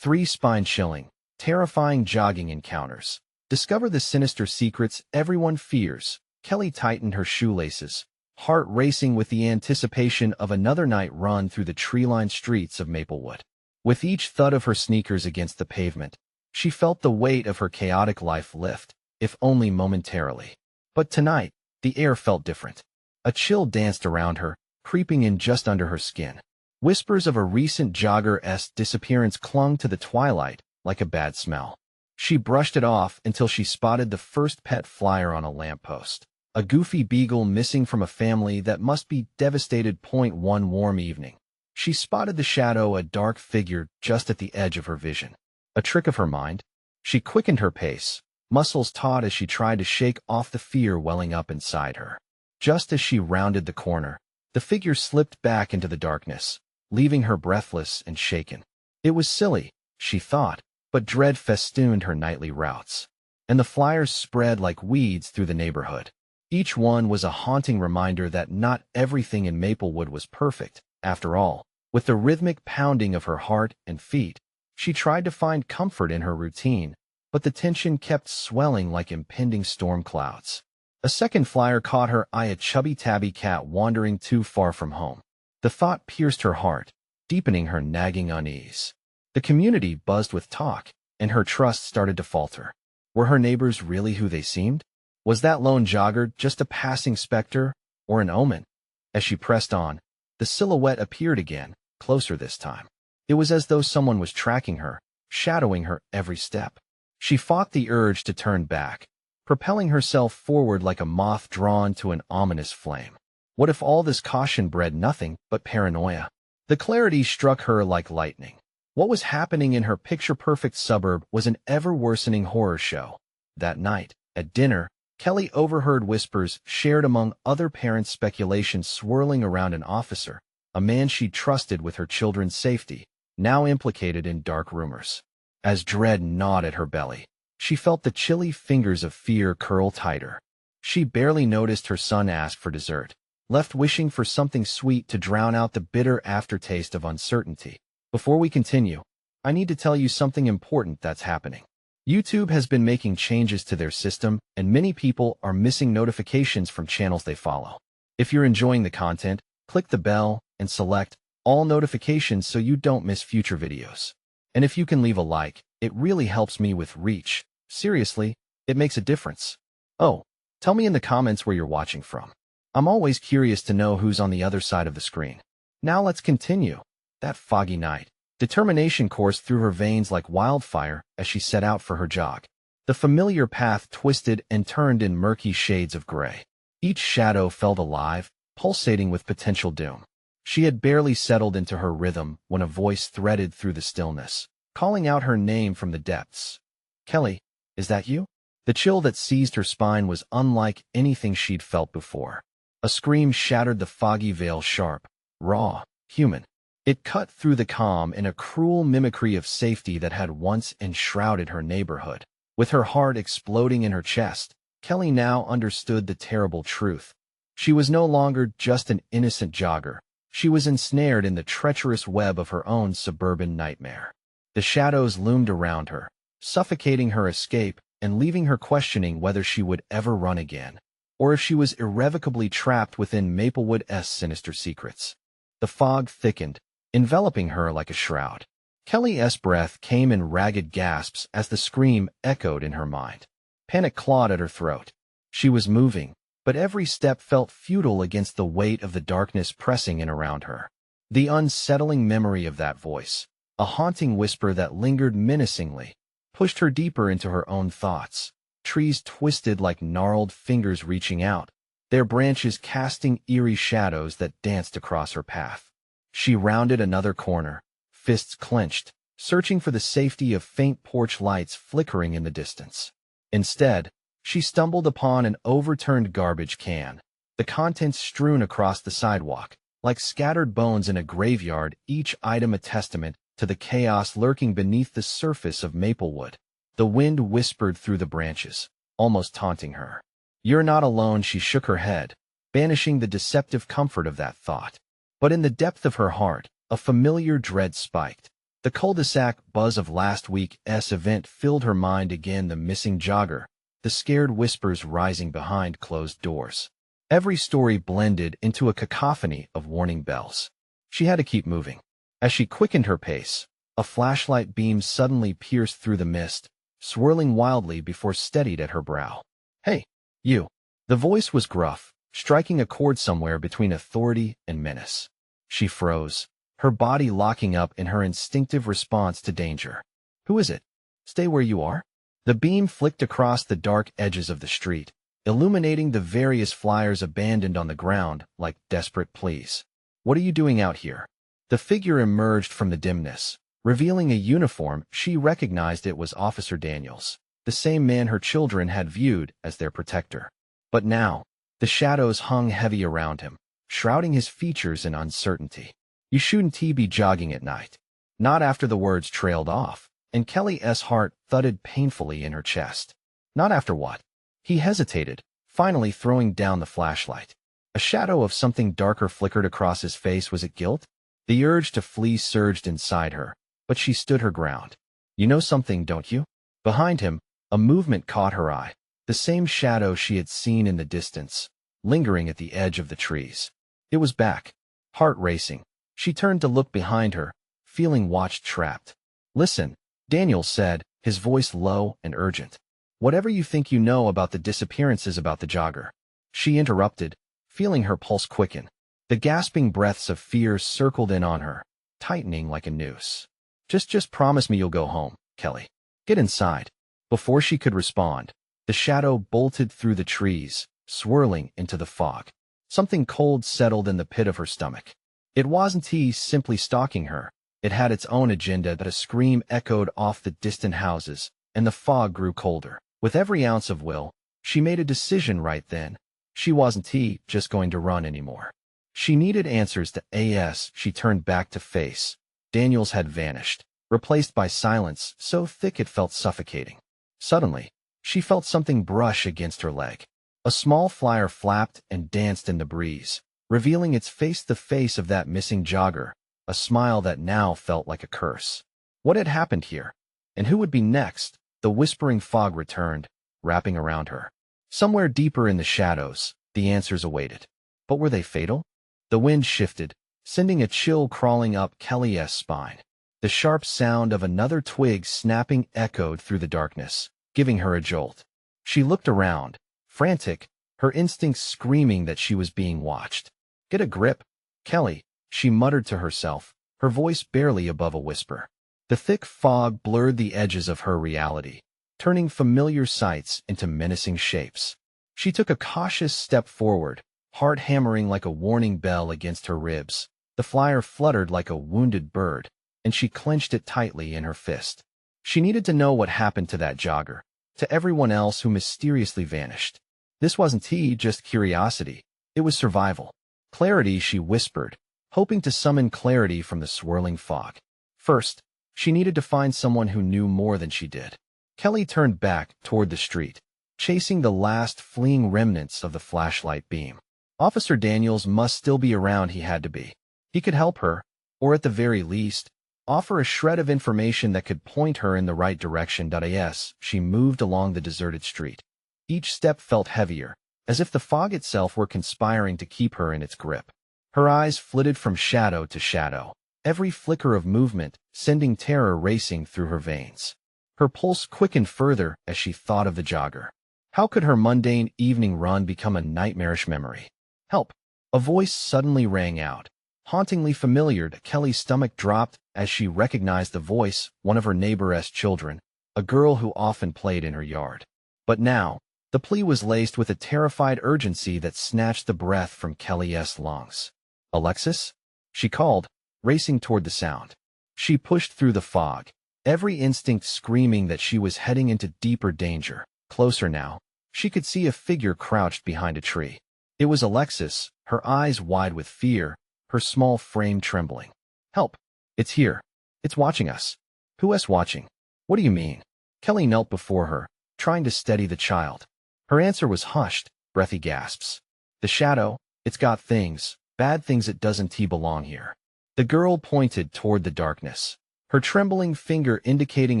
3 spine-chilling, terrifying jogging encounters. Discover the sinister secrets everyone fears. Kelly tightened her shoelaces, heart racing with the anticipation of another night run through the tree-lined streets of Maplewood. With each thud of her sneakers against the pavement, she felt the weight of her chaotic life lift, if only momentarily. But tonight, the air felt different. A chill danced around her, creeping in just under her skin. Whispers of a recent jogger-esque disappearance clung to the twilight like a bad smell. She brushed it off until she spotted the first pet flyer on a lamppost. A goofy beagle missing from a family that must be devastated. One warm evening, she spotted the shadow, a dark figure just at the edge of her vision. A trick of her mind? She quickened her pace, muscles taut as she tried to shake off the fear welling up inside her. Just as she rounded the corner, the figure slipped back into the darkness, leaving her breathless and shaken. It was silly, she thought, but dread festooned her nightly routes, and the flyers spread like weeds through the neighborhood. Each one was a haunting reminder that not everything in Maplewood was perfect. After all, with the rhythmic pounding of her heart and feet, she tried to find comfort in her routine, but the tension kept swelling like impending storm clouds. A second flyer caught her eye, a chubby tabby cat wandering too far from home. The thought pierced her heart, deepening her nagging unease. The community buzzed with talk, and her trust started to falter. Were her neighbors really who they seemed? Was that lone jogger just a passing specter, or an omen? As she pressed on, the silhouette appeared again, closer this time. It was as though someone was tracking her, shadowing her every step. She fought the urge to turn back, propelling herself forward like a moth drawn to an ominous flame. What if all this caution bred nothing but paranoia? The clarity struck her like lightning. What was happening in her picture-perfect suburb was an ever-worsening horror show. That night, at dinner, Kelly overheard whispers shared among other parents, speculation swirling around an officer, a man she trusted with her children's safety, now implicated in dark rumors. As dread gnawed at her belly, she felt the chilly fingers of fear curl tighter. She barely noticed her son ask for dessert, left wishing for something sweet to drown out the bitter aftertaste of uncertainty. Before we continue, I need to tell you something important that's happening. YouTube has been making changes to their system, and many people are missing notifications from channels they follow. If you're enjoying the content, click the bell and select all notifications so you don't miss future videos. And if you can leave a like, it really helps me with reach. Seriously, it makes a difference. Oh, tell me in the comments where you're watching from. I'm always curious to know who's on the other side of the screen. Now let's continue. That foggy night, determination coursed through her veins like wildfire as she set out for her jog. The familiar path twisted and turned in murky shades of gray. Each shadow felt alive, pulsating with potential doom. She had barely settled into her rhythm when a voice threaded through the stillness, calling out her name from the depths. Kelly, is that you? The chill that seized her spine was unlike anything she'd felt before. A scream shattered the foggy veil, sharp, raw, human. It cut through the calm in a cruel mimicry of safety that had once enshrouded her neighborhood. With her heart exploding in her chest, Kelly now understood the terrible truth. She was no longer just an innocent jogger. She was ensnared in the treacherous web of her own suburban nightmare. The shadows loomed around her, suffocating her escape and leaving her questioning whether she would ever run again, or if she was irrevocably trapped within Maplewood's sinister secrets. The fog thickened, enveloping her like a shroud. Kelly's breath came in ragged gasps as the scream echoed in her mind. Panic clawed at her throat. She was moving, but every step felt futile against the weight of the darkness pressing in around her. The unsettling memory of that voice, a haunting whisper that lingered menacingly, pushed her deeper into her own thoughts. Trees twisted like gnarled fingers reaching out, their branches casting eerie shadows that danced across her path. She rounded another corner, fists clenched, searching for the safety of faint porch lights flickering in the distance. Instead, she stumbled upon an overturned garbage can, the contents strewn across the sidewalk, like scattered bones in a graveyard, each item a testament to the chaos lurking beneath the surface of Maplewood. The wind whispered through the branches, almost taunting her. "You're not alone," she shook her head, banishing the deceptive comfort of that thought. But in the depth of her heart, a familiar dread spiked. The cul-de-sac buzz of last week's event filled her mind again, the missing jogger, the scared whispers rising behind closed doors. Every story blended into a cacophony of warning bells. She had to keep moving. As she quickened her pace, a flashlight beam suddenly pierced through the mist, swirling wildly before steadied at her brow. "Hey, you." The voice was gruff, striking a chord somewhere between authority and menace. She froze, her body locking up in her instinctive response to danger. "Who is it? Stay where you are." The beam flicked across the dark edges of the street, illuminating the various flyers abandoned on the ground like desperate pleas. "What are you doing out here?" The figure emerged from the dimness, revealing a uniform. She recognized it was Officer Daniels, the same man her children had viewed as their protector. But now, the shadows hung heavy around him, shrouding his features in uncertainty. "You shouldn't be jogging at night." Not after the words trailed off, and Kelly's heart thudded painfully in her chest. Not after what? He hesitated, finally throwing down the flashlight. A shadow of something darker flickered across his face. Was it guilt? The urge to flee surged inside her, but she stood her ground. "You know something, don't you?" Behind him, a movement caught her eye, the same shadow she had seen in the distance, lingering at the edge of the trees. It was back, heart racing. She turned to look behind her, feeling watched, trapped. "Listen," Daniel said, his voice low and urgent. "Whatever you think you know about the disappearances about the jogger." She interrupted, feeling her pulse quicken. The gasping breaths of fear circled in on her, tightening like a noose. Just promise me you'll go home, Kelly. Get inside." Before she could respond, the shadow bolted through the trees, swirling into the fog. Something cold settled in the pit of her stomach. It wasn't he simply stalking her. It had its own agenda. That a scream echoed off the distant houses, and the fog grew colder. With every ounce of will, she made a decision right then. She wasn't just going to run anymore. She needed answers to as she turned back to face. Daniels had vanished, replaced by silence so thick it felt suffocating. Suddenly, she felt something brush against her leg. A small flyer flapped and danced in the breeze, revealing its face, the face of that missing jogger, a smile that now felt like a curse. What had happened here? And who would be next? The whispering fog returned, wrapping around her. Somewhere deeper in the shadows, the answers awaited. But were they fatal? The wind shifted, sending a chill crawling up Kelly's spine. The sharp sound of another twig snapping echoed through the darkness, giving her a jolt. She looked around, frantic, her instincts screaming that she was being watched. "Get a grip, Kelly," she muttered to herself, her voice barely above a whisper. The thick fog blurred the edges of her reality, turning familiar sights into menacing shapes. She took a cautious step forward, heart hammering like a warning bell against her ribs. The flyer fluttered like a wounded bird, and she clenched it tightly in her fist. She needed to know what happened to that jogger, to everyone else who mysteriously vanished. This wasn't just curiosity. It was survival. "Clarity," she whispered, hoping to summon clarity from the swirling fog. First, she needed to find someone who knew more than she did. Kelly turned back toward the street, chasing the last fleeing remnants of the flashlight beam. Officer Daniels must still be around. He had to be. He could help her, or at the very least, offer a shred of information that could point her in the right direction. As she moved along the deserted street, each step felt heavier, as if the fog itself were conspiring to keep her in its grip. Her eyes flitted from shadow to shadow, every flicker of movement sending terror racing through her veins. Her pulse quickened further as she thought of the jogger. How could her mundane evening run become a nightmarish memory? "Help!" A voice suddenly rang out, hauntingly familiar. Kelly's stomach dropped as she recognized the voice, one of her neighbor's children, a girl who often played in her yard. But now, the plea was laced with a terrified urgency that snatched the breath from Kelly's lungs. "Alexis?" she called, racing toward the sound. She pushed through the fog, every instinct screaming that she was heading into deeper danger. Closer now, she could see a figure crouched behind a tree. It was Alexis, her eyes wide with fear, her small frame trembling. "Help! It's here. It's watching us." "Who's watching? What do you mean?" Kelly knelt before her, trying to steady the child. Her answer was hushed, breathy gasps. "The shadow, it's got things, bad things. It doesn't belong here." The girl pointed toward the darkness, her trembling finger indicating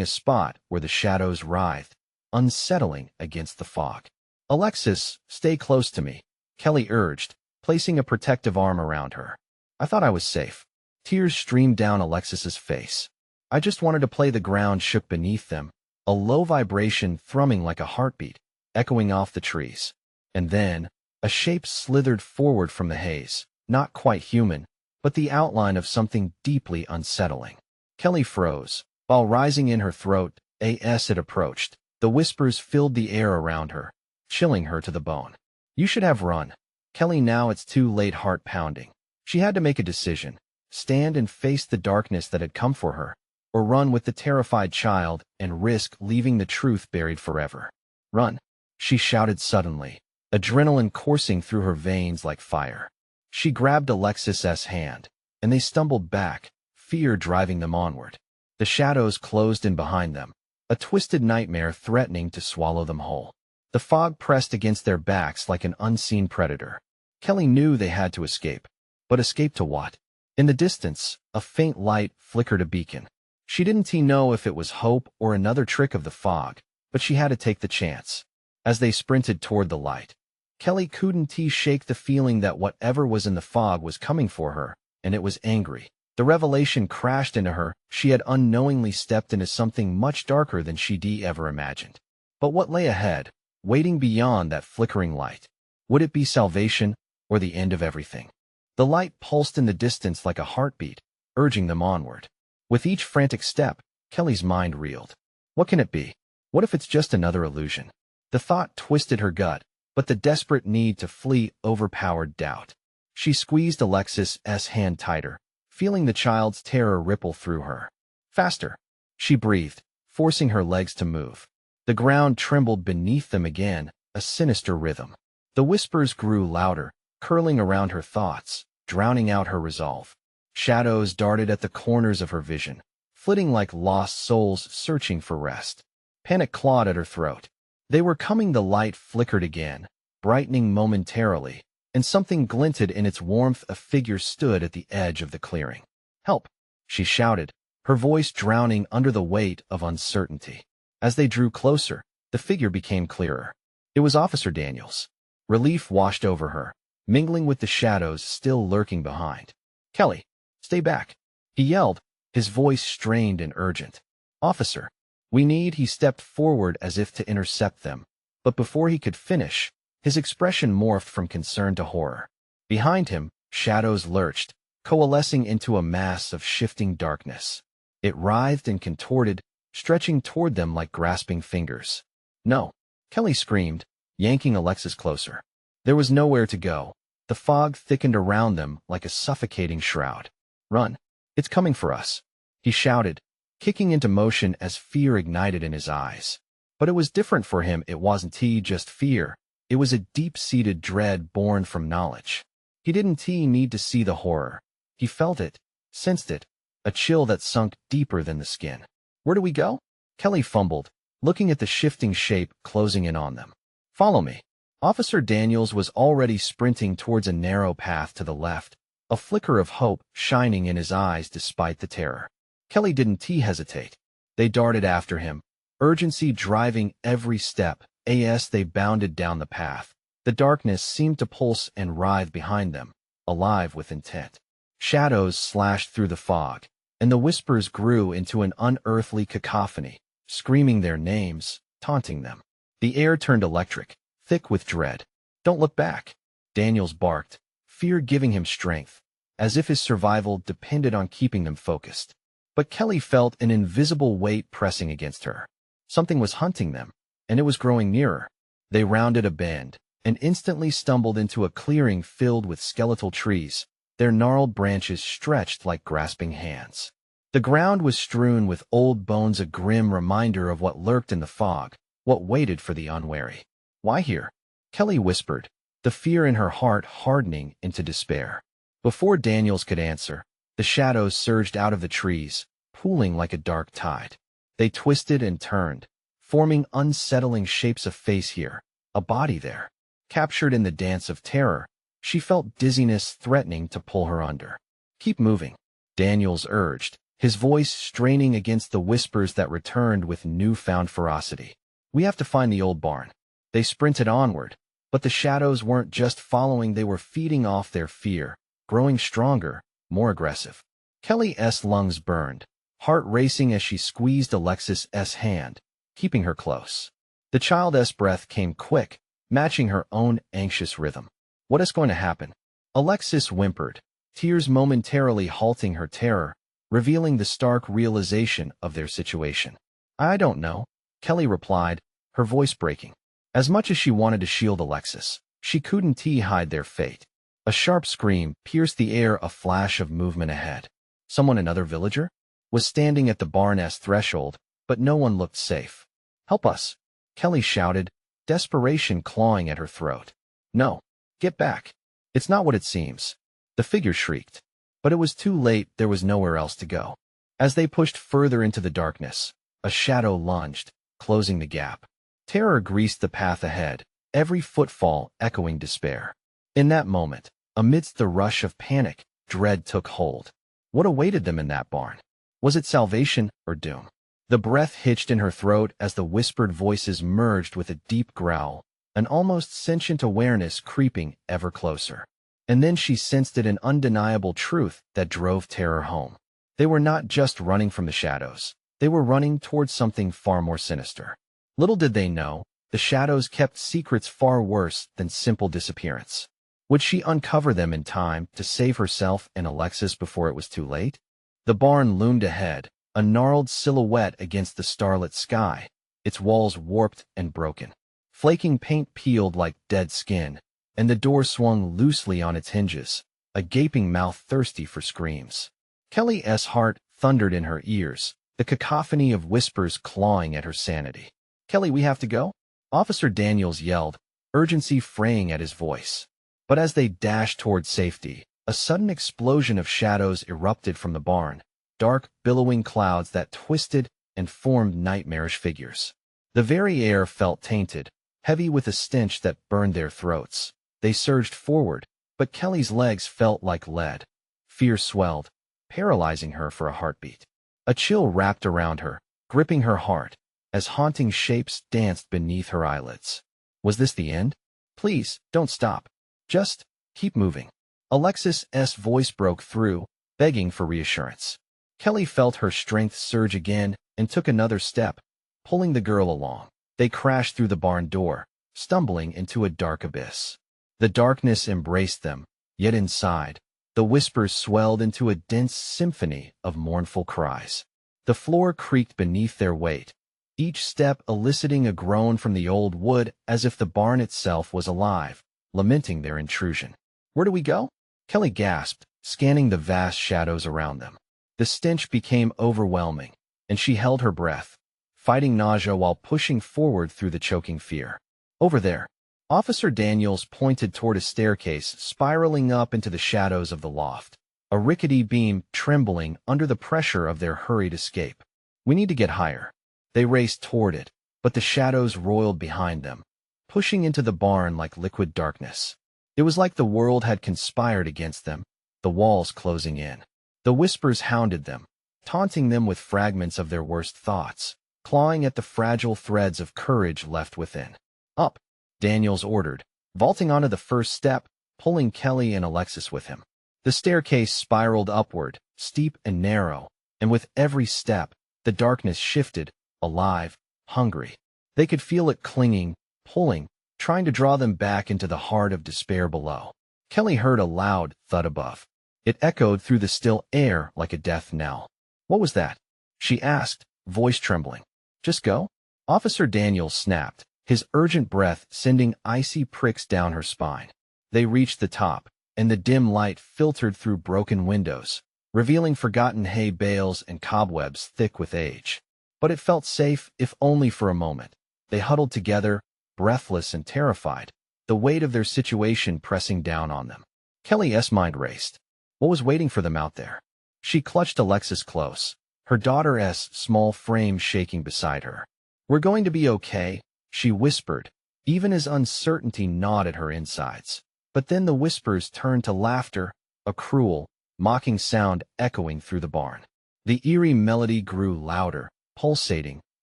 a spot where the shadows writhed, unsettling against the fog. "Alexis, stay close to me," Kelly urged, placing a protective arm around her. "I thought I was safe." Tears streamed down Alexis's face. "I just wanted to play." The ground shook beneath them, a low vibration thrumming like a heartbeat, echoing off the trees. And then, a shape slithered forward from the haze, not quite human, but the outline of something deeply unsettling. Kelly froze, while rising in her throat, as it approached. The whispers filled the air around her, chilling her to the bone. "You should have run." Kelly, now it's too late, heart pounding. She had to make a decision: stand and face the darkness that had come for her, or run with the terrified child and risk leaving the truth buried forever. "Run," she shouted suddenly, adrenaline coursing through her veins like fire. She grabbed Alexis's hand, and they stumbled back, fear driving them onward. The shadows closed in behind them, a twisted nightmare threatening to swallow them whole. The fog pressed against their backs like an unseen predator. Kelly knew they had to escape. But escape to what? In the distance, a faint light flickered, a beacon. She didn't know if it was hope or another trick of the fog, but she had to take the chance. As they sprinted toward the light, Kelly couldn't shake the feeling that whatever was in the fog was coming for her, and it was angry. The revelation crashed into her. She had unknowingly stepped into something much darker than she'd ever imagined. But what lay ahead, waiting beyond that flickering light? Would it be salvation, or the end of everything? The light pulsed in the distance like a heartbeat, urging them onward. With each frantic step, Kelly's mind reeled. What can it be? What if it's just another illusion? The thought twisted her gut, but the desperate need to flee overpowered doubt. She squeezed Alexis's hand tighter, feeling the child's terror ripple through her. "Faster," she breathed, forcing her legs to move. The ground trembled beneath them again, a sinister rhythm. The whispers grew louder, curling around her thoughts, drowning out her resolve. Shadows darted at the corners of her vision, flitting like lost souls searching for rest. Panic clawed at her throat. They were coming. The light flickered again, brightening momentarily, and something glinted in its warmth. A figure stood at the edge of the clearing. "Help!" she shouted, her voice drowning under the weight of uncertainty. As they drew closer, the figure became clearer. It was Officer Daniels. Relief washed over her, mingling with the shadows still lurking behind. "Kelly, stay back," he yelled, his voice strained and urgent. "Officer, we need—" He stepped forward as if to intercept them, but before he could finish, his expression morphed from concern to horror. Behind him, shadows lurched, coalescing into a mass of shifting darkness. It writhed and contorted, stretching toward them like grasping fingers. "No!" Kelly screamed, yanking Alexis closer. There was nowhere to go. The fog thickened around them like a suffocating shroud. "Run! It's coming for us!" he shouted, kicking into motion as fear ignited in his eyes. But it was different for him. It wasn't just fear. It was a deep-seated dread born from knowledge. He didn't need to see the horror. He felt it, sensed it, a chill that sunk deeper than the skin. "Where do we go?" Kelly fumbled, looking at the shifting shape closing in on them. "Follow me." Officer Daniels was already sprinting towards a narrow path to the left, a flicker of hope shining in his eyes despite the terror. Kelly didn't hesitate. They darted after him, urgency driving every step. As they bounded down the path, the darkness seemed to pulse and writhe behind them, alive with intent. Shadows slashed through the fog, and the whispers grew into an unearthly cacophony, screaming their names, taunting them. The air turned electric, thick with dread. "Don't look back," Daniels barked, fear giving him strength, as if his survival depended on keeping them focused. But Kelly felt an invisible weight pressing against her. Something was hunting them, and it was growing nearer. They rounded a bend, and instantly stumbled into a clearing filled with skeletal trees, their gnarled branches stretched like grasping hands. The ground was strewn with old bones, a grim reminder of what lurked in the fog, what waited for the unwary. "Why here?" Kelly whispered, the fear in her heart hardening into despair. Before Daniels could answer, the shadows surged out of the trees, pooling like a dark tide. They twisted and turned, forming unsettling shapes, a face here, a body there. Captured in the dance of terror, she felt dizziness threatening to pull her under. "Keep moving," Daniels urged, his voice straining against the whispers that returned with newfound ferocity. "We have to find the old barn." They sprinted onward, but the shadows weren't just following, they were feeding off their fear, growing stronger, more aggressive. Kelly's lungs burned, heart racing as she squeezed Alexis's hand, keeping her close. The child's breath came quick, matching her own anxious rhythm. "What is going to happen?" Alexis whimpered, tears momentarily halting her terror, revealing the stark realization of their situation. "I don't know," Kelly replied, her voice breaking. As much as she wanted to shield Alexis, she couldn't hide their fate. A sharp scream pierced the air, a flash of movement ahead. Someone, another villager, was standing at the barn's threshold, but no one looked safe. "Help us," Kelly shouted, desperation clawing at her throat. "No, get back. It's not what it seems," the figure shrieked. But it was too late, there was nowhere else to go. As they pushed further into the darkness, a shadow lunged, closing the gap. Terror greased the path ahead, every footfall echoing despair. In that moment, amidst the rush of panic, dread took hold. What awaited them in that barn? Was it salvation or doom? The breath hitched in her throat as the whispered voices merged with a deep growl, an almost sentient awareness creeping ever closer. And then she sensed it, an undeniable truth that drove terror home. They were not just running from the shadows. They were running towards something far more sinister. Little did they know, the shadows kept secrets far worse than simple disappearance. Would she uncover them in time to save herself and Alexis before it was too late? The barn loomed ahead, a gnarled silhouette against the starlit sky, its walls warped and broken. Flaking paint peeled like dead skin, and the door swung loosely on its hinges, a gaping mouth thirsty for screams. Kelly's heart thundered in her ears, the cacophony of whispers clawing at her sanity. "Kelly, we have to go," Officer Daniels yelled, urgency fraying at his voice. But as they dashed toward safety, a sudden explosion of shadows erupted from the barn, dark, billowing clouds that twisted and formed nightmarish figures. The very air felt tainted, heavy with a stench that burned their throats. They surged forward, but Kelly's legs felt like lead. Fear swelled, paralyzing her for a heartbeat. A chill wrapped around her, gripping her heart, as haunting shapes danced beneath her eyelids. Was this the end? "Please, don't stop. Just keep moving." Alexis's voice broke through, begging for reassurance. Kelly felt her strength surge again and took another step, pulling the girl along. They crashed through the barn door, stumbling into a dark abyss. The darkness embraced them, yet inside, the whispers swelled into a dense symphony of mournful cries. The floor creaked beneath their weight, each step eliciting a groan from the old wood as if the barn itself was alive, lamenting their intrusion. "Where do we go?" Kelly gasped, scanning the vast shadows around them. The stench became overwhelming, and she held her breath, fighting nausea while pushing forward through the choking fear. "Over there." Officer Daniels pointed toward a staircase spiraling up into the shadows of the loft, a rickety beam trembling under the pressure of their hurried escape. "We need to get higher." They raced toward it, but the shadows roiled behind them, pushing into the barn like liquid darkness. It was like the world had conspired against them, the walls closing in. The whispers hounded them, taunting them with fragments of their worst thoughts, clawing at the fragile threads of courage left within. "Up," Daniels ordered, vaulting onto the first step, pulling Kelly and Alexis with him. The staircase spiraled upward, steep and narrow, and with every step, the darkness shifted, alive, hungry. They could feel it clinging, pulling, trying to draw them back into the heart of despair below. Kelly heard a loud thud above. It echoed through the still air like a death knell. "What was that?" she asked, voice trembling. "Just go," Officer Daniels snapped, his urgent breath sending icy pricks down her spine. They reached the top, and the dim light filtered through broken windows, revealing forgotten hay bales and cobwebs thick with age. But it felt safe, if only for a moment. They huddled together, breathless and terrified, the weight of their situation pressing down on them. Kelly's mind raced. What was waiting for them out there? She clutched Alexis close, her daughter's small frame shaking beside her. "We're going to be okay," she whispered, even as uncertainty gnawed at her insides. But then the whispers turned to laughter, a cruel, mocking sound echoing through the barn. The eerie melody grew louder, pulsating,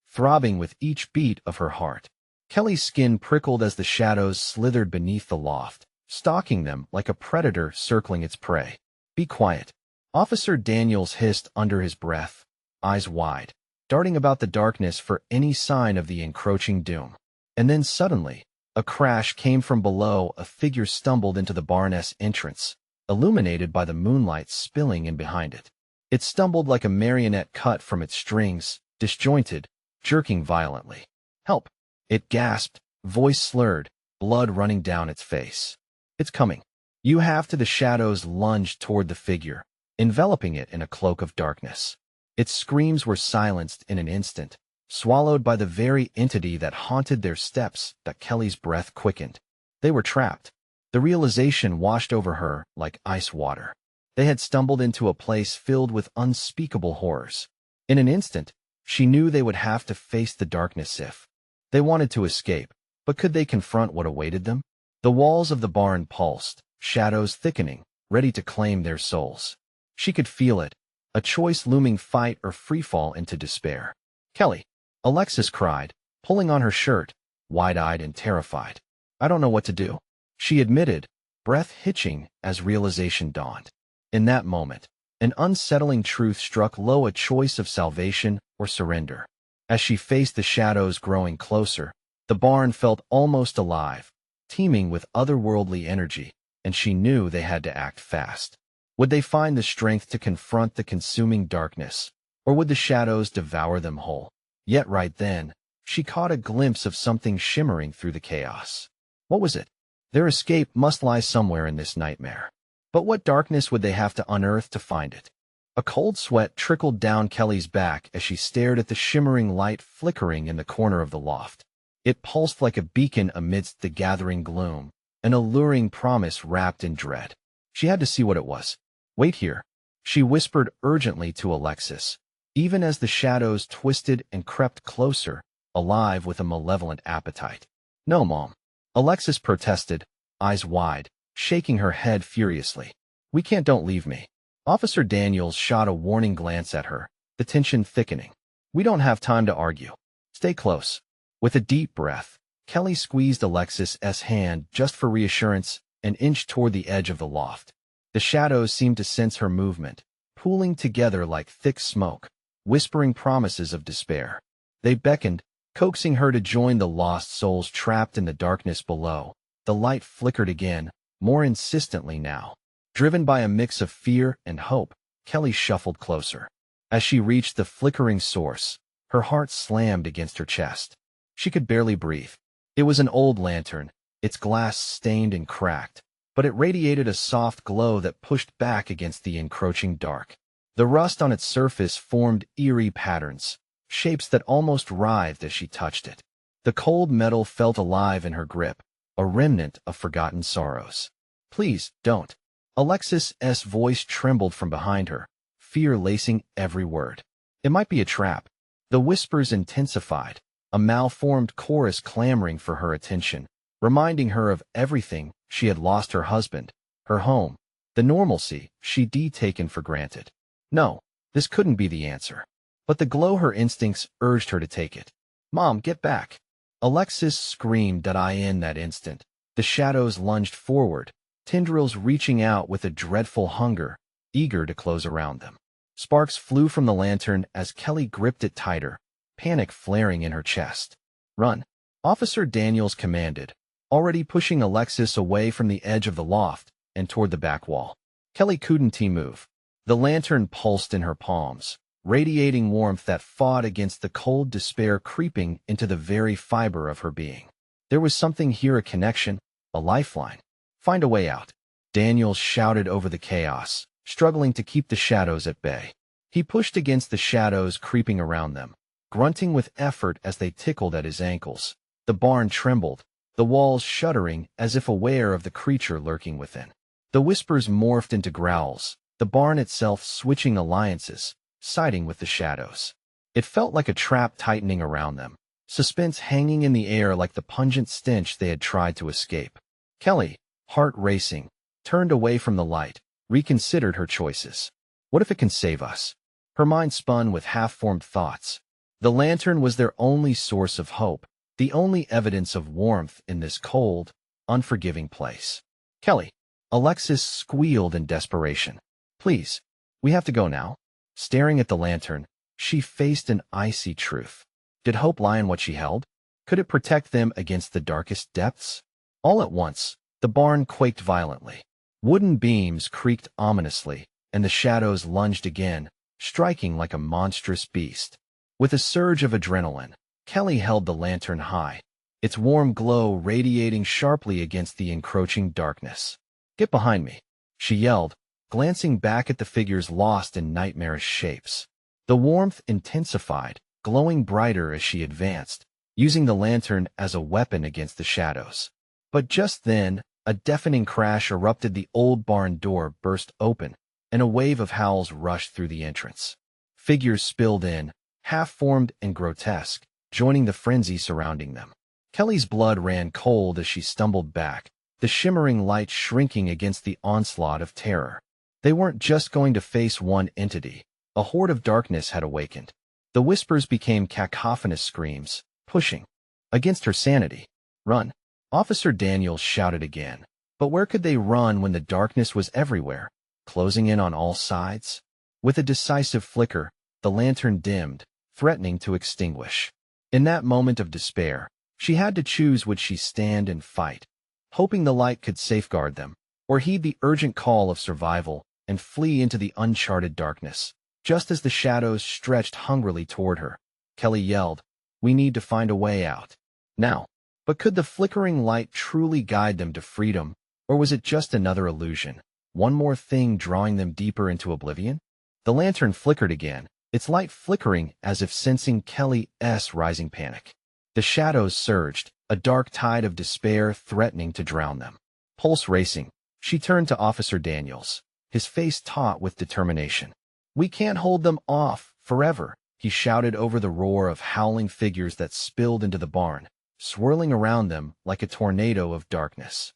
throbbing with each beat of her heart. Kelly's skin prickled as the shadows slithered beneath the loft, stalking them like a predator circling its prey. "Be quiet," Officer Daniels hissed under his breath, eyes wide, darting about the darkness for any sign of the encroaching doom. And then suddenly, a crash came from below. A figure stumbled into the barn's entrance, illuminated by the moonlight spilling in behind it. It stumbled like a marionette cut from its strings, disjointed, jerking violently. "Help!" It gasped, voice slurred, blood running down its face. "It's coming." You have to. The shadows lunged toward the figure, enveloping it in a cloak of darkness. Its screams were silenced in an instant, swallowed by the very entity that haunted their steps. That Kelly's breath quickened. They were trapped. The realization washed over her like ice water. They had stumbled into a place filled with unspeakable horrors. In an instant, she knew they would have to face the darkness if they wanted to escape. But could they confront what awaited them? The walls of the barn pulsed, shadows thickening, ready to claim their souls. She could feel it, a choice looming: fight or freefall into despair. "Kelly!" Alexis cried, pulling on her shirt, wide-eyed and terrified. "I don't know what to do," she admitted, breath hitching as realization dawned. In that moment, an unsettling truth struck low: a choice of salvation or surrender. As she faced the shadows growing closer, the barn felt almost alive, teeming with otherworldly energy, and she knew they had to act fast. Would they find the strength to confront the consuming darkness, or would the shadows devour them whole? Yet right then, she caught a glimpse of something shimmering through the chaos. What was it? Their escape must lie somewhere in this nightmare. But what darkness would they have to unearth to find it? A cold sweat trickled down Kelly's back as she stared at the shimmering light flickering in the corner of the loft. It pulsed like a beacon amidst the gathering gloom, an alluring promise wrapped in dread. She had to see what it was. "Wait here," she whispered urgently to Alexis, even as the shadows twisted and crept closer, alive with a malevolent appetite. "No, Mom," Alexis protested, eyes wide, shaking her head furiously. "We can't. Don't leave me." Officer Daniels shot a warning glance at her, the tension thickening. "We don't have time to argue. Stay close." With a deep breath, Kelly squeezed Alexis's hand just for reassurance and inched toward the edge of the loft. The shadows seemed to sense her movement, pooling together like thick smoke, whispering promises of despair. They beckoned, coaxing her to join the lost souls trapped in the darkness below. The light flickered again, more insistently now. Driven by a mix of fear and hope, Kelly shuffled closer. As she reached the flickering source, her heart slammed against her chest. She could barely breathe. It was an old lantern, its glass stained and cracked, but it radiated a soft glow that pushed back against the encroaching dark. The rust on its surface formed eerie patterns, shapes that almost writhed as she touched it. The cold metal felt alive in her grip, a remnant of forgotten sorrows. "Please, don't." Alexis's voice trembled from behind her, fear lacing every word. "It might be a trap." The whispers intensified, a malformed chorus clamoring for her attention, reminding her of everything she had lost: her husband, her home, the normalcy she'd taken for granted. No, this couldn't be the answer. But the glow her instincts urged her to take it. "Mom, get back!" Alexis screamed. In that instant, the shadows lunged forward, tendrils reaching out with a dreadful hunger, eager to close around them. Sparks flew from the lantern as Kelly gripped it tighter, panic flaring in her chest. "Run!" Officer Daniels commanded, already pushing Alexis away from the edge of the loft and toward the back wall. Kelly couldn't move. The lantern pulsed in her palms, radiating warmth that fought against the cold despair creeping into the very fiber of her being. There was something here, a connection, a lifeline. "Find a way out," Daniels shouted over the chaos, struggling to keep the shadows at bay. He pushed against the shadows creeping around them, grunting with effort as they tickled at his ankles. The barn trembled, the walls shuddering as if aware of the creature lurking within. The whispers morphed into growls, the barn itself switching alliances, siding with the shadows. It felt like a trap tightening around them, suspense hanging in the air like the pungent stench they had tried to escape. Kelly, heart racing, turned away from the light, reconsidered her choices. "What if it can save us?" Her mind spun with half-formed thoughts. The lantern was their only source of hope, the only evidence of warmth in this cold, unforgiving place. Kelly. Alexis squealed in desperation. Please, we have to go now. Staring at the lantern, she faced an icy truth. Did hope lie in what she held? Could it protect them against the darkest depths? All at once, the barn quaked violently. Wooden beams creaked ominously, and the shadows lunged again, striking like a monstrous beast. With a surge of adrenaline, Kelly held the lantern high, its warm glow radiating sharply against the encroaching darkness. Get behind me, she yelled, glancing back at the figures lost in nightmarish shapes. The warmth intensified, glowing brighter as she advanced, using the lantern as a weapon against the shadows. But just then, a deafening crash erupted. The old barn door burst open, and a wave of howls rushed through the entrance. Figures spilled in, half-formed and grotesque, joining the frenzy surrounding them. Kelly's blood ran cold as she stumbled back, the shimmering light shrinking against the onslaught of terror. They weren't just going to face one entity. A horde of darkness had awakened. The whispers became cacophonous screams, pushing against her sanity. Run! Officer Daniels shouted again. But where could they run when the darkness was everywhere, closing in on all sides? With a decisive flicker, the lantern dimmed, threatening to extinguish. In that moment of despair, she had to choose: would she stand and fight, hoping the light could safeguard them, or heed the urgent call of survival and flee into the uncharted darkness? Just as the shadows stretched hungrily toward her, Kelly yelled, "We need to find a way out. Now." But could the flickering light truly guide them to freedom, or was it just another illusion, one more thing drawing them deeper into oblivion? The lantern flickered again, its light flickering as if sensing Kelly's rising panic. The shadows surged, a dark tide of despair threatening to drown them. Pulse racing, she turned to Officer Daniels, his face taut with determination. "We can't hold them off forever," he shouted over the roar of howling figures that spilled into the barn, swirling around them like a tornado of darkness.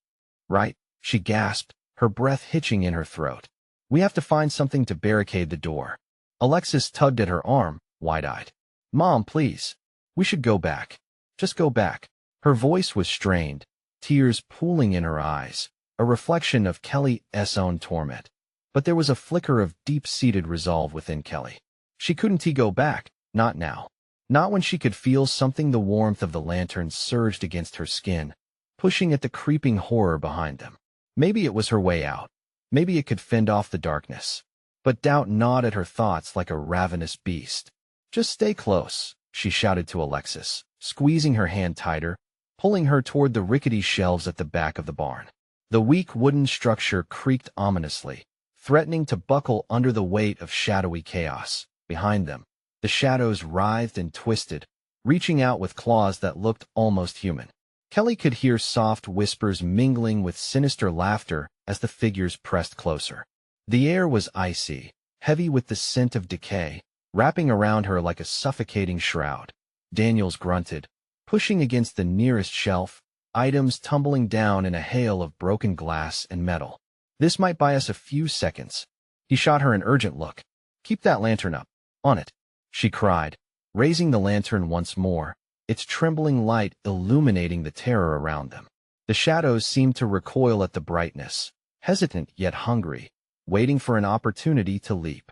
"Right," she gasped, her breath hitching in her throat. "We have to find something to barricade the door." Alexis tugged at her arm, wide-eyed. "Mom, please. We should go back. Just go back." Her voice was strained, tears pooling in her eyes, a reflection of Kelly's own torment. But there was a flicker of deep-seated resolve within Kelly. She couldn't go back, not now. Not when she could feel something. The warmth of the lantern surged against her skin, pushing at the creeping horror behind them. Maybe it was her way out. Maybe it could fend off the darkness. But doubt gnawed at her thoughts like a ravenous beast. "Just stay close," she shouted to Alexis, squeezing her hand tighter, pulling her toward the rickety shelves at the back of the barn. The weak wooden structure creaked ominously, threatening to buckle under the weight of shadowy chaos. Behind them, the shadows writhed and twisted, reaching out with claws that looked almost human. Kelly could hear soft whispers mingling with sinister laughter as the figures pressed closer. The air was icy, heavy with the scent of decay, wrapping around her like a suffocating shroud. Daniels grunted, pushing against the nearest shelf, items tumbling down in a hail of broken glass and metal. "This might buy us a few seconds." He shot her an urgent look. "Keep that lantern up. On it," she cried, raising the lantern once more, its trembling light illuminating the terror around them. The shadows seemed to recoil at the brightness, hesitant yet hungry, waiting for an opportunity to leap.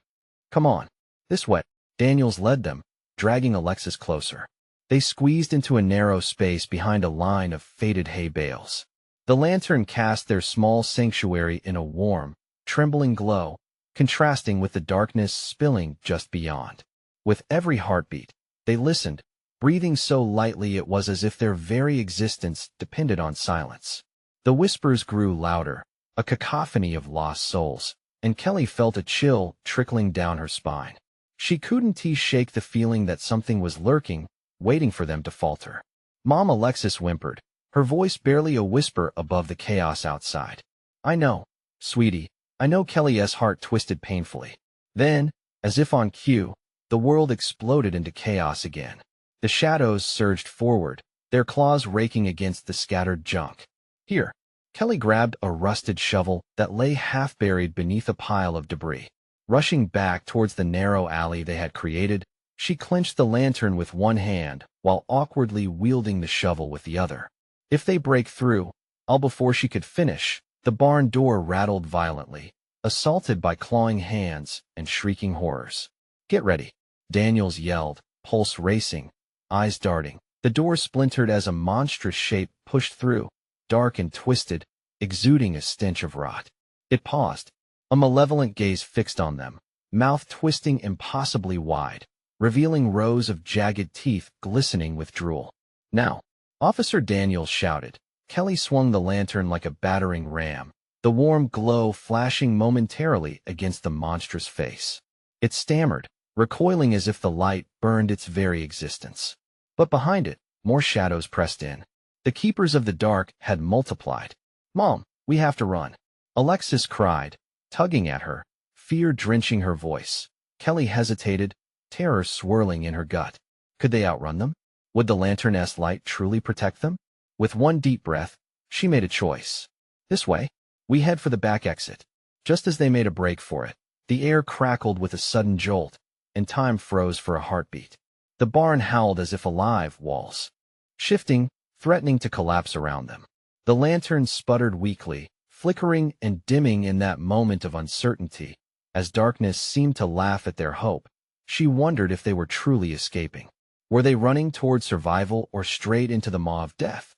"Come on, this way." Daniels led them, dragging Alexis closer. They squeezed into a narrow space behind a line of faded hay bales. The lantern cast their small sanctuary in a warm, trembling glow, contrasting with the darkness spilling just beyond. With every heartbeat, they listened, breathing so lightly it was as if their very existence depended on silence. The whispers grew louder, a cacophony of lost souls, and Kelly felt a chill trickling down her spine. She couldn't shake the feeling that something was lurking, waiting for them to falter. "Mom," Alexis whimpered, her voice barely a whisper above the chaos outside. "I know, sweetie, I know." Kelly's heart twisted painfully. Then, as if on cue, the world exploded into chaos again. The shadows surged forward, their claws raking against the scattered junk. "Here." Kelly grabbed a rusted shovel that lay half-buried beneath a pile of debris. Rushing back towards the narrow alley they had created, she clenched the lantern with one hand while awkwardly wielding the shovel with the other. If they break through, all before she could finish, the barn door rattled violently, assaulted by clawing hands and shrieking horrors. "Get ready," Daniels yelled, pulse racing, eyes darting. The door splintered as a monstrous shape pushed through, dark and twisted, exuding a stench of rot. It paused, a malevolent gaze fixed on them, mouth twisting impossibly wide, revealing rows of jagged teeth glistening with drool. "Now," Officer Daniels shouted. Kelly swung the lantern like a battering ram, the warm glow flashing momentarily against the monstrous face. It stammered, recoiling as if the light burned its very existence. But behind it, more shadows pressed in. The keepers of the dark had multiplied. "Mom, we have to run," Alexis cried, tugging at her, fear drenching her voice. Kelly hesitated, terror swirling in her gut. Could they outrun them? Would the lantern's light truly protect them? With one deep breath, she made a choice. "This way. We head for the back exit." Just as they made a break for it, the air crackled with a sudden jolt, and time froze for a heartbeat. The barn howled as if alive, walls shifting, threatening to collapse around them. The lantern sputtered weakly, flickering and dimming in that moment of uncertainty. As darkness seemed to laugh at their hope, she wondered if they were truly escaping. Were they running toward survival or straight into the maw of death?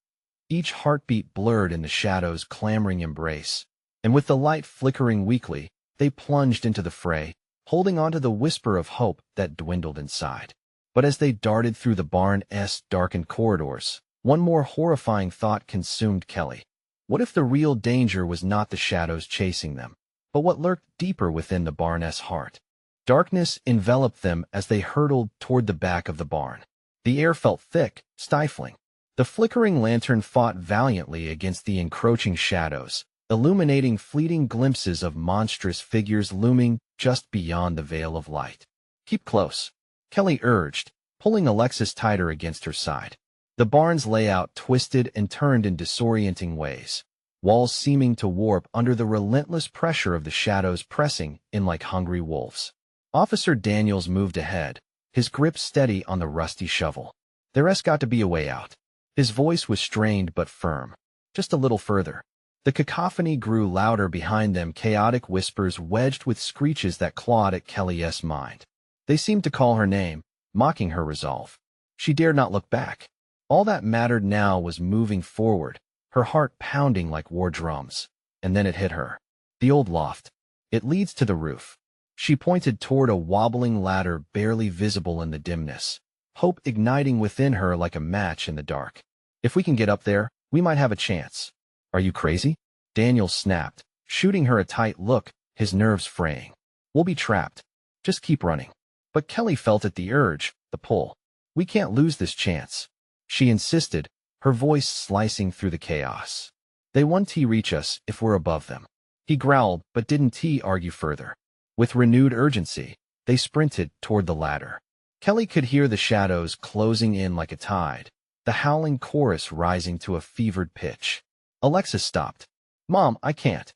Each heartbeat blurred in the shadow's clamoring embrace, and with the light flickering weakly, they plunged into the fray, holding onto the whisper of hope that dwindled inside. But as they darted through the barn's darkened corridors, one more horrifying thought consumed Kelly. What if the real danger was not the shadows chasing them, but what lurked deeper within the barn's heart? Darkness enveloped them as they hurtled toward the back of the barn. The air felt thick, stifling. The flickering lantern fought valiantly against the encroaching shadows, illuminating fleeting glimpses of monstrous figures looming just beyond the veil of light. "Keep close," Kelly urged, pulling Alexis tighter against her side. The barn's layout twisted and turned in disorienting ways, walls seeming to warp under the relentless pressure of the shadows pressing in like hungry wolves. Officer Daniels moved ahead, his grip steady on the rusty shovel. "There's got to be a way out." His voice was strained but firm. "Just a little further." The cacophony grew louder behind them, chaotic whispers wedged with screeches that clawed at Kelly's mind. They seemed to call her name, mocking her resolve. She dared not look back. All that mattered now was moving forward, her heart pounding like war drums. And then it hit her. The old loft. "It leads to the roof." She pointed toward a wobbling ladder barely visible in the dimness, hope igniting within her like a match in the dark. "If we can get up there, we might have a chance." "Are you crazy?" Daniel snapped, shooting her a tight look, his nerves fraying. "We'll be trapped. Just keep running." But Kelly felt it, the urge, the pull. "We can't lose this chance," she insisted, her voice slicing through the chaos. "They won't reach us if we're above them." He growled, but didn't argue further. With renewed urgency, they sprinted toward the ladder. Kelly could hear the shadows closing in like a tide, the howling chorus rising to a fevered pitch. Alexis stopped. "Mom, I can't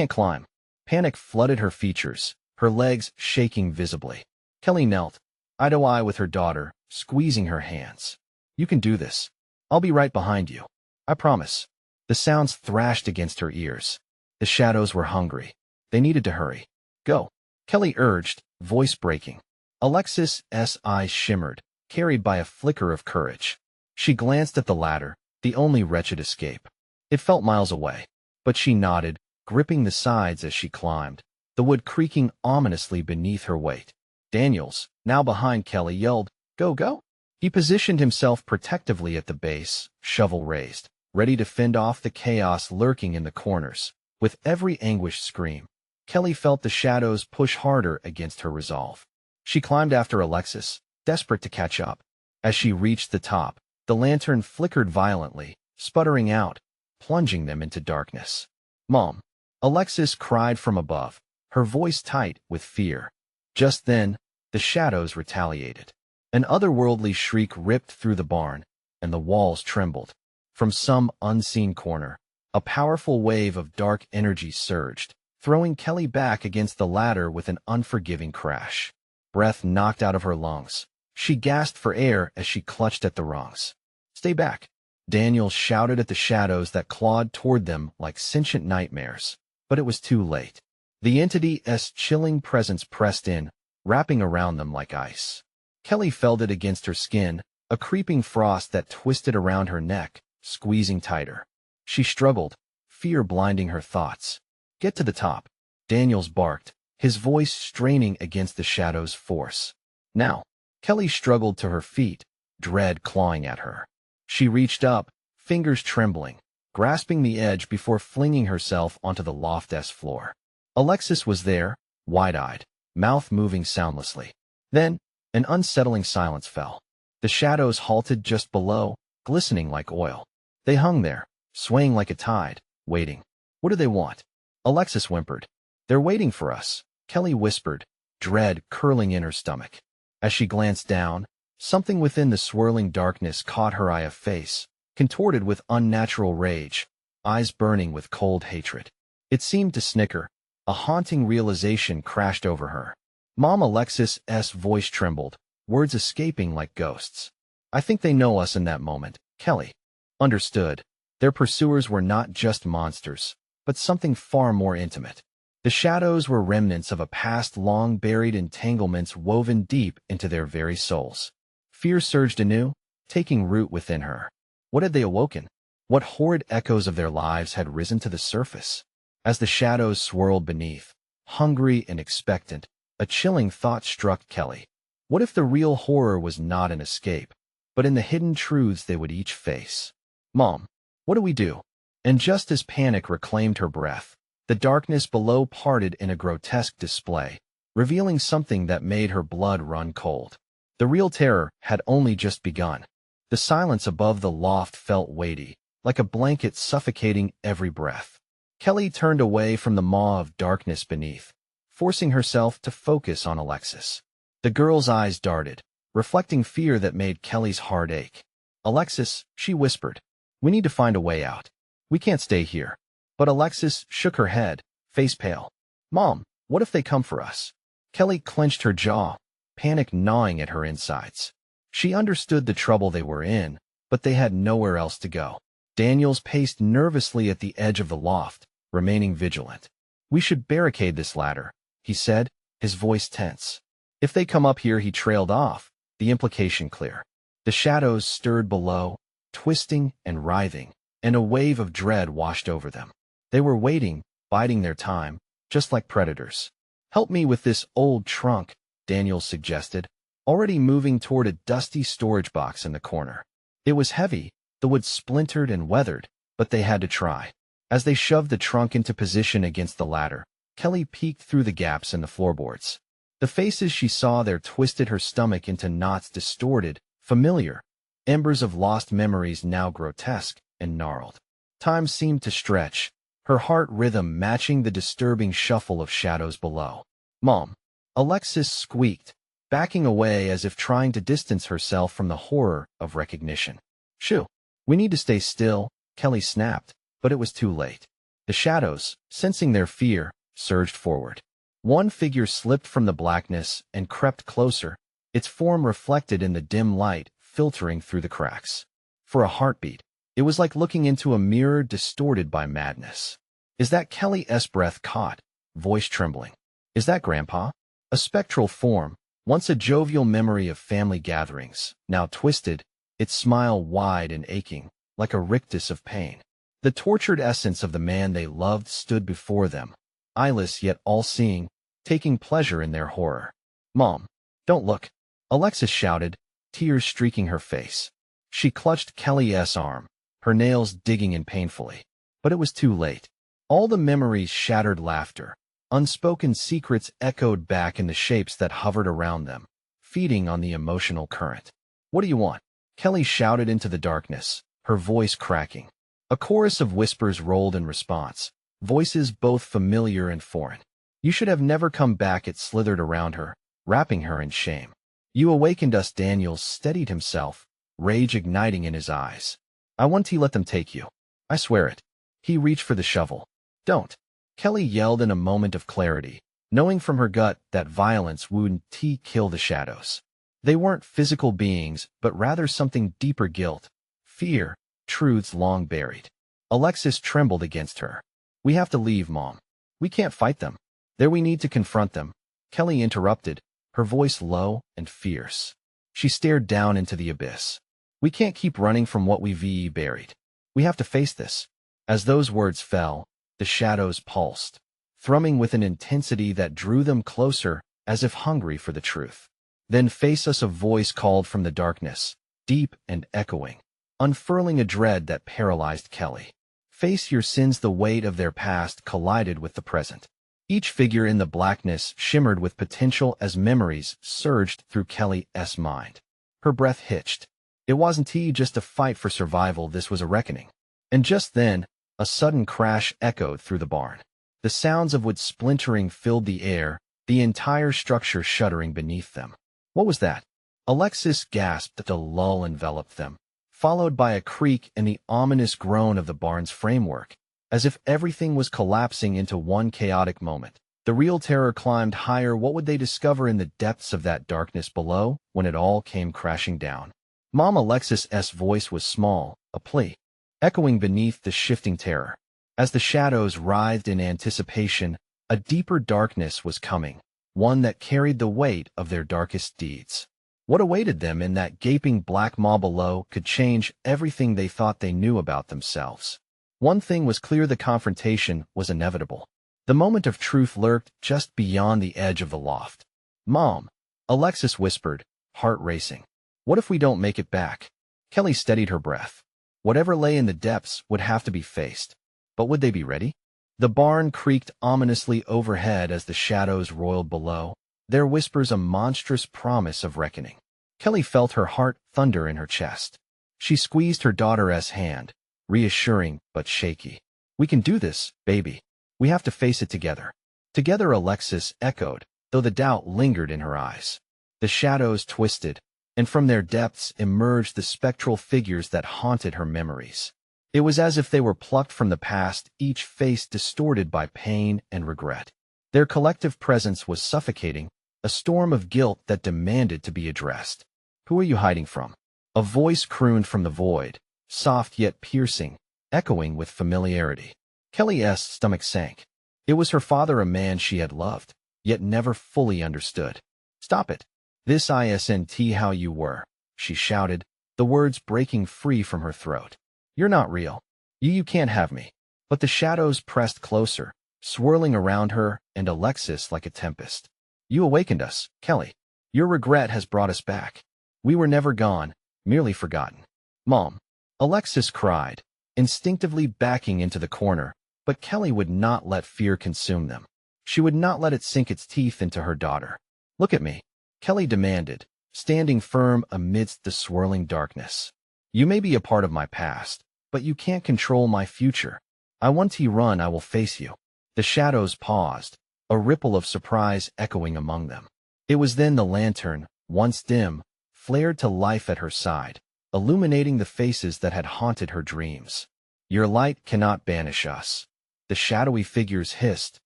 climb." Panic flooded her features, her legs shaking visibly. Kelly knelt, eye to eye with her daughter, squeezing her hands. "You can do this. I'll be right behind you. I promise." The sounds thrashed against her ears. The shadows were hungry. They needed to hurry. "Go," Kelly urged, voice breaking. Alexis's eyes shimmered, carried by a flicker of courage. She glanced at the ladder, the only wretched escape. It felt miles away, but she nodded, gripping the sides as she climbed, the wood creaking ominously beneath her weight. Daniels, now behind Kelly, yelled, "Go, go!" He positioned himself protectively at the base, shovel raised, ready to fend off the chaos lurking in the corners. With every anguished scream, Kelly felt the shadows push harder against her resolve. She climbed after Alexis, desperate to catch up. As she reached the top, the lantern flickered violently, sputtering out, plunging them into darkness. "Mom!" Alexis cried from above, her voice tight with fear. Just then, the shadows retaliated. An otherworldly shriek ripped through the barn, and the walls trembled. From some unseen corner, a powerful wave of dark energy surged, throwing Kelly back against the ladder with an unforgiving crash. Breath knocked out of her lungs. She gasped for air as she clutched at the rungs. "Stay back," Daniel shouted at the shadows that clawed toward them like sentient nightmares. But it was too late. The entity's chilling presence pressed in, wrapping around them like ice. Kelly felt it against her skin, a creeping frost that twisted around her neck, squeezing tighter. She struggled, fear blinding her thoughts. "Get to the top," Daniels barked, his voice straining against the shadow's force. Now, Kelly struggled to her feet, dread clawing at her. She reached up, fingers trembling, grasping the edge before flinging herself onto the loft's floor. Alexis was there, wide-eyed, mouth moving soundlessly. Then, an unsettling silence fell. The shadows halted just below, glistening like oil. They hung there, swaying like a tide, waiting. "What do they want?" Alexis whimpered. "They're waiting for us," Kelly whispered, dread curling in her stomach. As she glanced down, something within the swirling darkness caught her eye, a face, contorted with unnatural rage, eyes burning with cold hatred. It seemed to snicker. A haunting realization crashed over her. "Mom," Alexis's voice trembled, words escaping like ghosts. "I think they know us." In that moment, Kelly understood. Their pursuers were not just monsters, but something far more intimate. The shadows were remnants of a past long buried, entanglements woven deep into their very souls. Fear surged anew, taking root within her. What had they awoken? What horrid echoes of their lives had risen to the surface? As the shadows swirled beneath, hungry and expectant, a chilling thought struck Kelly. What if the real horror was not an escape, but in the hidden truths they would each face? "Mom, what do we do?" And just as panic reclaimed her breath, the darkness below parted in a grotesque display, revealing something that made her blood run cold. The real terror had only just begun. The silence above the loft felt weighty, like a blanket suffocating every breath. Kelly turned away from the maw of darkness beneath, forcing herself to focus on Alexis. The girl's eyes darted, reflecting fear that made Kelly's heart ache. "Alexis," she whispered, "we need to find a way out. We can't stay here." But Alexis shook her head, face pale. "Mom, what if they come for us?" Kelly clenched her jaw, panic gnawing at her insides. She understood the trouble they were in, but they had nowhere else to go. Daniels paced nervously at the edge of the loft, remaining vigilant. "We should barricade this ladder," he said, his voice tense. "If they come up here," he trailed off, the implication clear. The shadows stirred below, twisting and writhing, and a wave of dread washed over them. They were waiting, biding their time, just like predators. "Help me with this old trunk," Daniels suggested, already moving toward a dusty storage box in the corner. It was heavy, the wood splintered and weathered, but they had to try. As they shoved the trunk into position against the ladder, Kelly peeked through the gaps in the floorboards. The faces she saw there twisted her stomach into knots, distorted, familiar, embers of lost memories now grotesque and gnarled. Time seemed to stretch, her heart rhythm matching the disturbing shuffle of shadows below. "Mom," Alexis squeaked, backing away as if trying to distance herself from the horror of recognition. "Shoo, we need to stay still," Kelly snapped, but it was too late. The shadows, sensing their fear, surged forward. One figure slipped from the blackness and crept closer, its form reflected in the dim light filtering through the cracks. For a heartbeat, it was like looking into a mirror distorted by madness. "Is that Kelly's breath caught, voice trembling? Is that Grandpa?" A spectral form, once a jovial memory of family gatherings, now twisted, its smile wide and aching, like a rictus of pain. The tortured essence of the man they loved stood before them, eyeless yet all-seeing, taking pleasure in their horror. "Mom, don't look," Alexis shouted, tears streaking her face. She clutched Kelly's arm, her nails digging in painfully. But it was too late. All the memories shattered, laughter, unspoken secrets echoed back in the shapes that hovered around them, feeding on the emotional current. "What do you want?" Kelly shouted into the darkness, her voice cracking. A chorus of whispers rolled in response, voices both familiar and foreign. "You should have never come back." It slithered around her, wrapping her in shame. "You awakened us." Daniels steadied himself, rage igniting in his eyes. "I won't let them take you. I swear it." He reached for the shovel. "Don't." Kelly yelled in a moment of clarity, knowing from her gut that violence wouldn't kill the shadows. They weren't physical beings, but rather something deeper: guilt, fear, truths long buried. Alexis trembled against her. We have to leave, Mom. We can't fight them. There, we need to confront them. Kelly interrupted, her voice low and fierce. She stared down into the abyss. We can't keep running from what we've buried. We have to face this. As those words fell, the shadows pulsed, thrumming with an intensity that drew them closer, as if hungry for the truth. Then face us, a voice called from the darkness, deep and echoing, unfurling a dread that paralyzed Kelly. Face your sins. The weight of their past collided with the present. Each figure in the blackness shimmered with potential as memories surged through Kelly's mind. Her breath hitched. It wasn't just a fight for survival, this was a reckoning. And just then, a sudden crash echoed through the barn. The sounds of wood splintering filled the air, the entire structure shuddering beneath them. What was that? Alexis gasped. The lull enveloped them, followed by a creak and the ominous groan of the barn's framework, as if everything was collapsing into one chaotic moment. The real terror climbed higher. What would they discover in the depths of that darkness below when it all came crashing down? Mom! Alexis's voice was small, a plea, echoing beneath the shifting terror. As the shadows writhed in anticipation, a deeper darkness was coming, one that carried the weight of their darkest deeds. What awaited them in that gaping black maw below could change everything they thought they knew about themselves. One thing was clear: the confrontation was inevitable. The moment of truth lurked just beyond the edge of the loft. Mom, Alexis whispered, heart racing. What if we don't make it back? Kelly steadied her breath. Whatever lay in the depths would have to be faced. But would they be ready? The barn creaked ominously overhead as the shadows roiled below, their whispers a monstrous promise of reckoning. Kelly felt her heart thunder in her chest. She squeezed her daughter's hand, reassuring but shaky. We can do this, baby. We have to face it together. Together, Alexis echoed, though the doubt lingered in her eyes. The shadows twisted, and from their depths emerged the spectral figures that haunted her memories. It was as if they were plucked from the past, each face distorted by pain and regret. Their collective presence was suffocating, a storm of guilt that demanded to be addressed. Who are you hiding from? A voice crooned from the void, soft yet piercing, echoing with familiarity. Kelly's stomach sank. It was her father, a man she had loved, yet never fully understood. Stop it. This isn't how you were, she shouted, the words breaking free from her throat. You're not real. You can't have me. But the shadows pressed closer, swirling around her and Alexis like a tempest. You awakened us, Kelly. Your regret has brought us back. We were never gone, merely forgotten. Mom, Alexis cried, instinctively backing into the corner, but Kelly would not let fear consume them. She would not let it sink its teeth into her daughter. Look at me, Kelly demanded, standing firm amidst the swirling darkness. You may be a part of my past, but you can't control my future. I want to run, I will face you. The shadows paused, a ripple of surprise echoing among them. It was then the lantern, once dim, flared to life at her side, illuminating the faces that had haunted her dreams. Your light cannot banish us. The shadowy figures hissed,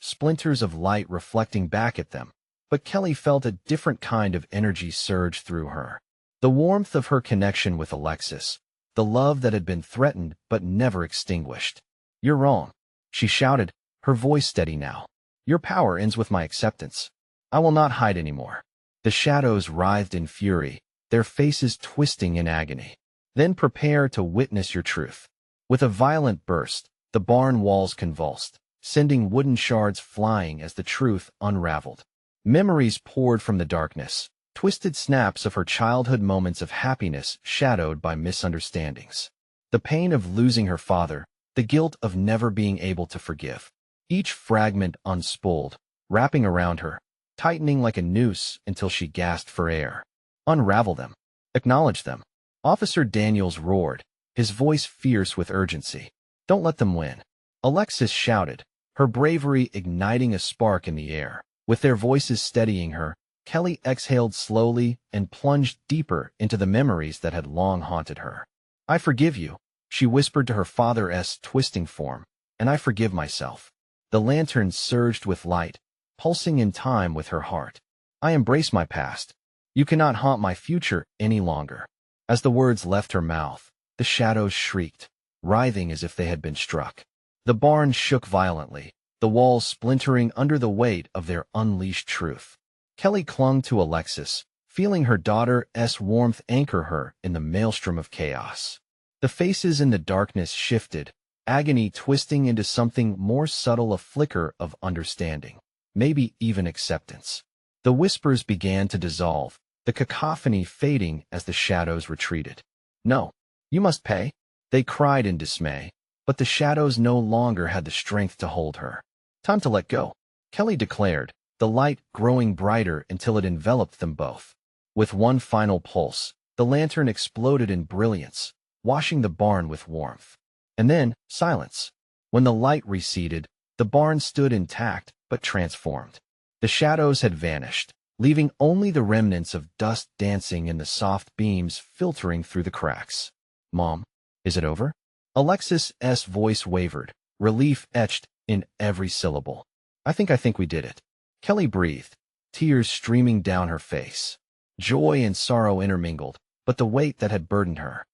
splinters of light reflecting back at them, but Kelly felt a different kind of energy surge through her. The warmth of her connection with Alexis, the love that had been threatened but never extinguished. You're wrong, she shouted, her voice steady now. Your power ends with my acceptance. I will not hide anymore. The shadows writhed in fury, their faces twisting in agony. Then prepare to witness your truth. With a violent burst, the barn walls convulsed, sending wooden shards flying as the truth unraveled. Memories poured from the darkness, twisted snaps of her childhood moments of happiness shadowed by misunderstandings. The pain of losing her father, the guilt of never being able to forgive. Each fragment unspooled, wrapping around her, tightening like a noose until she gasped for air. Unravel them. Acknowledge them. Officer Daniels roared, his voice fierce with urgency. Don't let them win. Alexis shouted, her bravery igniting a spark in the air. With their voices steadying her, Kelly exhaled slowly and plunged deeper into the memories that had long haunted her. I forgive you, she whispered to her father's twisting form, and I forgive myself. The lantern surged with light, pulsing in time with her heart. I embrace my past. You cannot haunt my future any longer. As the words left her mouth, the shadows shrieked, writhing as if they had been struck. The barn shook violently, the walls splintering under the weight of their unleashed truth. Kelly clung to Alexis, feeling her daughter's warmth anchor her in the maelstrom of chaos. The faces in the darkness shifted, agony twisting into something more subtle, a flicker of understanding, maybe even acceptance. The whispers began to dissolve, the cacophony fading as the shadows retreated. No, you must pay, they cried in dismay, but the shadows no longer had the strength to hold her. Time to let go, Kelly declared, the light growing brighter until it enveloped them both. With one final pulse, the lantern exploded in brilliance, washing the barn with warmth. And then, silence. When the light receded, the barn stood intact but transformed. The shadows had vanished, leaving only the remnants of dust dancing in the soft beams filtering through the cracks. Mom, is it over? Alexis's voice wavered, relief etched in every syllable. I think we did it. Kelly breathed, tears streaming down her face. Joy and sorrow intermingled, but the weight that had burdened her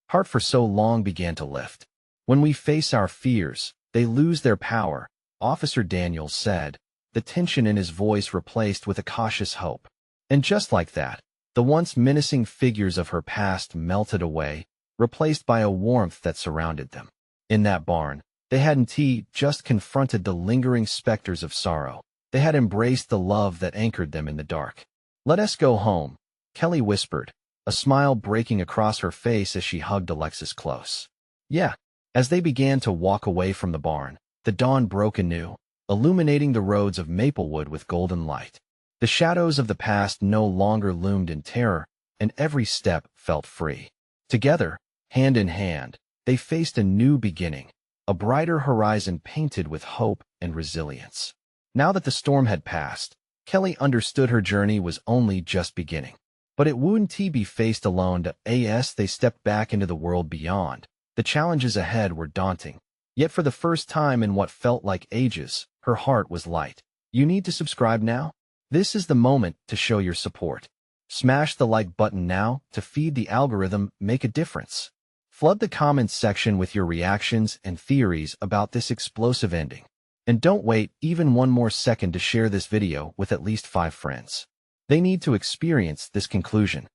heart for so long began to lift. When we face our fears, they lose their power, Officer Daniels said, the tension in his voice replaced with a cautious hope. And just like that, the once menacing figures of her past melted away, replaced by a warmth that surrounded them. In that barn, they hadn't just confronted the lingering specters of sorrow. They had embraced the love that anchored them in the dark. Let us go home, Kelly whispered, a smile breaking across her face as she hugged Alexis close. Yeah. As they began to walk away from the barn, the dawn broke anew, illuminating the roads of Maplewood with golden light. The shadows of the past no longer loomed in terror, and every step felt free. Together, hand in hand, they faced a new beginning, a brighter horizon painted with hope and resilience. Now that the storm had passed, Kelly understood her journey was only just beginning. But it wouldn't be faced alone. As they stepped back into the world beyond, the challenges ahead were daunting. Yet for the first time in what felt like ages, her heart was light. You need to subscribe now? This is the moment to show your support. Smash the like button now to feed the algorithm, make a difference. Flood the comments section with your reactions and theories about this explosive ending. And don't wait even one more second to share this video with at least 5 friends. They need to experience this conclusion.